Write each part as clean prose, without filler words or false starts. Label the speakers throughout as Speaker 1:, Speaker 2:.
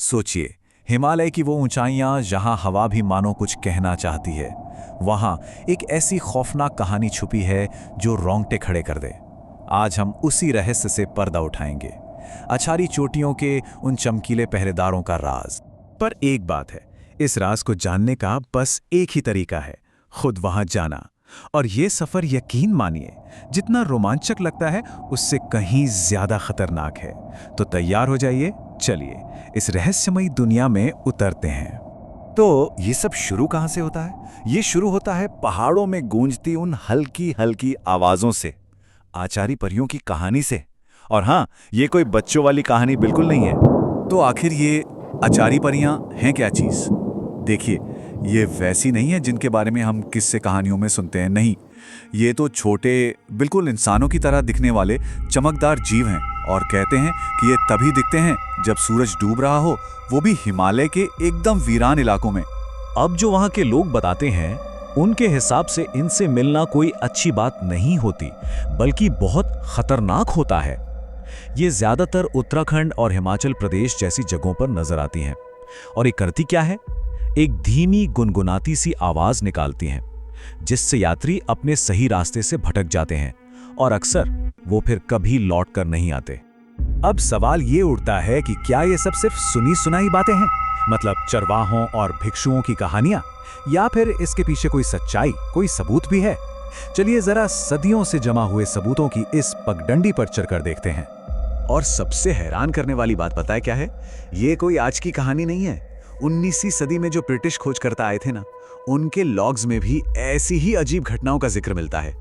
Speaker 1: सोचिए, हिमालय की वो ऊंचाइयां जहां हवा भी मानो कुछ कहना चाहती है, वहां एक ऐसी खौफनाक कहानी छुपी है जो रोंगटे खड़े कर दे। आज हम उसी रहस्य से पर्दा उठाएंगे, अछारी चोटियों के उन चमकीले पहरेदारों का राज।
Speaker 2: पर एक बात है, इस राज को जानने का बस एक ही तरीका है, खुद वहां जाना। और ये सफर, यकीन मानिए, जितना रोमांचक लगता है उससे कहीं ज्यादा खतरनाक है। तो तैयार हो जाइए, चलिए इस रहस्यमयी दुनिया में उतरते हैं।
Speaker 3: तो ये सब शुरू कहाँ से होता है? ये शुरू होता है पहाड़ों में गूंजती उन हल्की हल्की आवाजों से, आचारी परियों की कहानी से। और हाँ, ये कोई बच्चों वाली कहानी बिल्कुल नहीं है।
Speaker 1: तो आखिर ये अचारी परियां हैं क्या चीज? देखिए, ये वैसी नहीं है जिनके बारे में हम किस्से कहानियों में सुनते हैं। नहीं, ये तो छोटे, बिल्कुल इंसानों की तरह दिखने वाले चमकदार जीव हैं। और कहते हैं कि ये तभी दिखते हैं जब सूरज डूब रहा हो, वो भी हिमालय के एकदम वीरान इलाकों में।
Speaker 4: अब जो वहां के लोग बताते हैं, उनके हिसाब से इनसे मिलना कोई अच्छी बात नहीं होती, बल्कि बहुत खतरनाक होता है। ये ज्यादातर उत्तराखंड और हिमाचल प्रदेश जैसी जगहों पर नजर आती हैं। और ये करती क्या है? एक धीमी गुनगुनाती सी आवाज निकालती हैं, जिससे यात्री अपने सही रास्ते से भटक जाते हैं और अक्सर वो फिर कभी लौट कर नहीं आते।
Speaker 2: अब सवाल ये उठता है कि क्या ये सब सिर्फ सुनी सुनाई बातें हैं, मतलब चरवाहों और भिक्षुओं की कहानियां, या फिर इसके पीछे कोई सच्चाई, कोई सबूत भी है? चलिए जरा सदियों से जमा हुए सबूतों की इस पगडंडी पर चढ़कर देखते हैं। और सबसे हैरान करने वाली बात पता है क्या है? ये कोई आज की कहानी नहीं है। 19वीं सदी में जो ब्रिटिश खोजकर्ता आए थे ना, उनके लॉग्स में भी ऐसी ही अजीब घटनाओं का जिक्र मिलता है।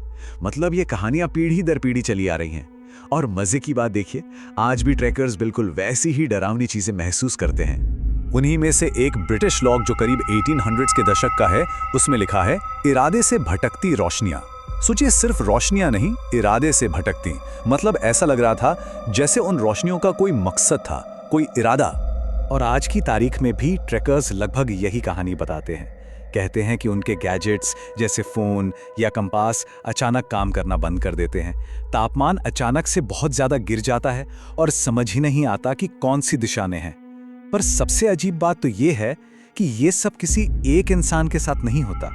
Speaker 2: मतलब ये कहानियां पीढ़ी दर पीढ़ी चली आ रही हैं। और मजे की बात देखिए, आज भी ट्रैकर्स बिल्कुल वैसी ही डरावनी चीजें महसूस करते हैं।
Speaker 1: उन्हीं में से एक ब्रिटिश लॉग जो करीब 1800s के दशक का है, उसमें लिखा है, इरादे से भटकती रोशनियां। सोचिए, सिर्फ रोशनियां नहीं, इरादे से भटकती। मतलब ऐसा लग रहा था जैसे उन रोशनियों का कोई मकसद था, कोई इरादा।
Speaker 2: और आज की तारीख में भी ट्रैकर्स लगभग यही कहानी बताते हैं। कहते हैं कि उनके गैजेट्स जैसे फोन या कंपास अचानक काम करना बंद कर देते हैं, तापमान अचानक से बहुत ज्यादा गिर जाता है और समझ ही नहीं आता कि कौन सी दिशा में है। पर सबसे अजीब बात तो ये है कि ये सब किसी एक इंसान के साथ नहीं होता।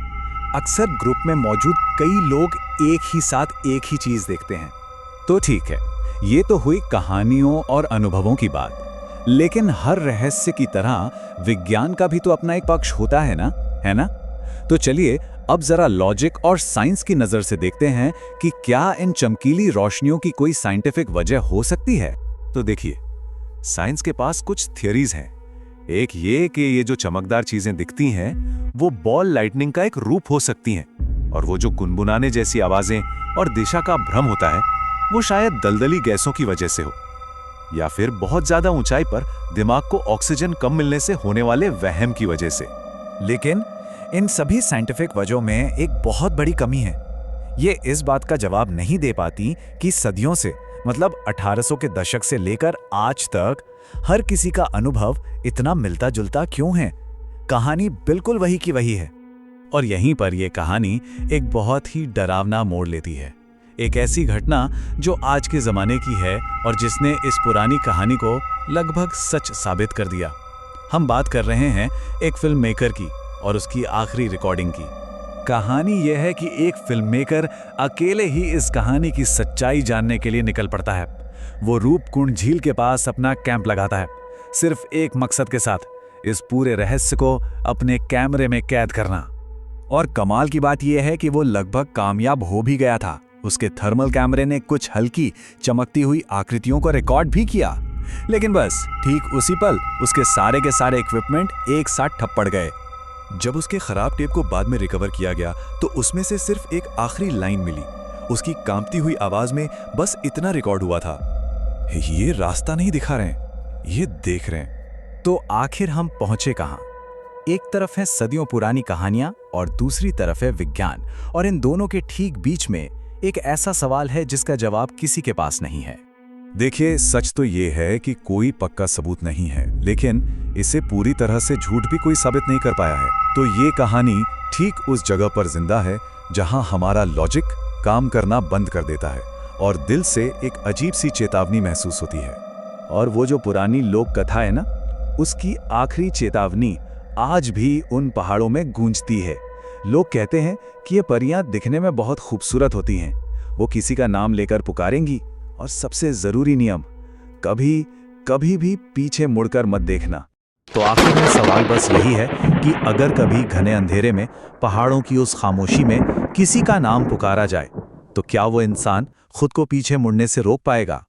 Speaker 2: अक्सर ग्रुप में मौजूद कई लोग एक ही साथ एक ही चीज देखते हैं।
Speaker 1: तो ठीक है, ये तो हुई कहानियों और अनुभवों की बात। लेकिन हर रहस्य की तरह विज्ञान का भी तो अपना एक पक्ष होता है ना? तो चलिए अब जरा लॉजिक और साइंस की नजर से देखते हैं कि क्या इन चमकीली रोशनियों की कोई साइंटिफिक वजह हो सकती है। तो देखिए, साइंस के पास कुछ थियरीज हैं। एक ये कि ये जो चमकदार चीजें दिखती हैं, वो बॉल लाइटनिंग का एक रूप हो सकती हैं। और वो जो गुनगुनाने जैसी आवाजें और दिशा का भ्रम होता है, वो शायद दलदली गैसों की वजह से हो, या फिर बहुत ज्यादा ऊंचाई पर दिमाग को ऑक्सीजन कम मिलने से होने वाले वहम की वजह से।
Speaker 2: लेकिन इन सभी साइंटिफिक वजहों में एक बहुत बड़ी कमी है। ये इस बात का जवाब नहीं दे पाती कि सदियों से, मतलब 1800 के दशक से लेकर आज तक हर किसी का अनुभव इतना मिलता जुलता क्यों है। कहानी बिल्कुल वही की वही है।
Speaker 1: और यहीं पर यह कहानी एक बहुत ही डरावना मोड़ लेती है। एक ऐसी घटना जो आज के जमाने की है और जिसने इस पुरानी कहानी को लगभग सच साबित कर दिया। हम बात कर रहे हैं एक फिल्म मेकर की और उसकी आखिरी रिकॉर्डिंग की। कहानी यह है कि एक फिल्म मेकर अकेले ही इस कहानी की सच्चाई जानने के लिए निकल पड़ता है। वो रूपकुंड झील के पास अपना कैंप लगाता है, सिर्फ एक मकसद के साथ, इस पूरे रहस्य को अपने कैमरे में कैद करना। और कमाल की बात यह है कि वो लगभग कामयाब हो भी गया था। उसके थर्मल कैमरे ने कुछ हल्की चमकती हुई आकृतियों को रिकॉर्ड भी किया। लेकिन बस ठीक उसी पल उसके सारे के सारे इक्विपमेंट एक साथ ठप पड़ गए।
Speaker 3: जब उसके खराब टेप को बाद में रिकवर किया गया तो उसमें से सिर्फ एक आखिरी लाइन मिली। उसकी कांपती हुई आवाज में बस इतना रिकॉर्ड हुआ था, ये रास्ता नहीं दिखा रहे हैं, ये देख रहे हैं।
Speaker 2: तो आखिर हम पहुंचे कहां? एक तरफ है सदियों पुरानी कहानियां और दूसरी तरफ है विज्ञान। और इन दोनों के ठीक बीच में एक ऐसा सवाल है जिसका जवाब किसी के पास नहीं है।
Speaker 1: देखिए, सच तो ये है कि कोई पक्का सबूत नहीं है, लेकिन इसे पूरी तरह से झूठ भी कोई साबित नहीं कर पाया है। तो ये कहानी ठीक उस जगह पर जिंदा है जहां हमारा लॉजिक काम करना बंद कर देता है और दिल से एक अजीब सी चेतावनी महसूस होती है। और वो जो पुरानी लोक कथा है ना,
Speaker 2: उसकी आखिरी चेतावनी आज भी उन पहाड़ों में गूंजती है। लोग कहते हैं कि ये परियां दिखने में बहुत खूबसूरत होती हैं। वो किसी का नाम लेकर पुकारेंगी, और सबसे जरूरी नियम, कभी कभी भी पीछे मुड़कर मत देखना।
Speaker 1: तो आखिर में सवाल बस यही है कि अगर कभी घने अंधेरे में पहाड़ों की उस खामोशी में किसी का नाम पुकारा जाए, तो क्या वो इंसान खुद को पीछे मुड़ने से रोक पाएगा?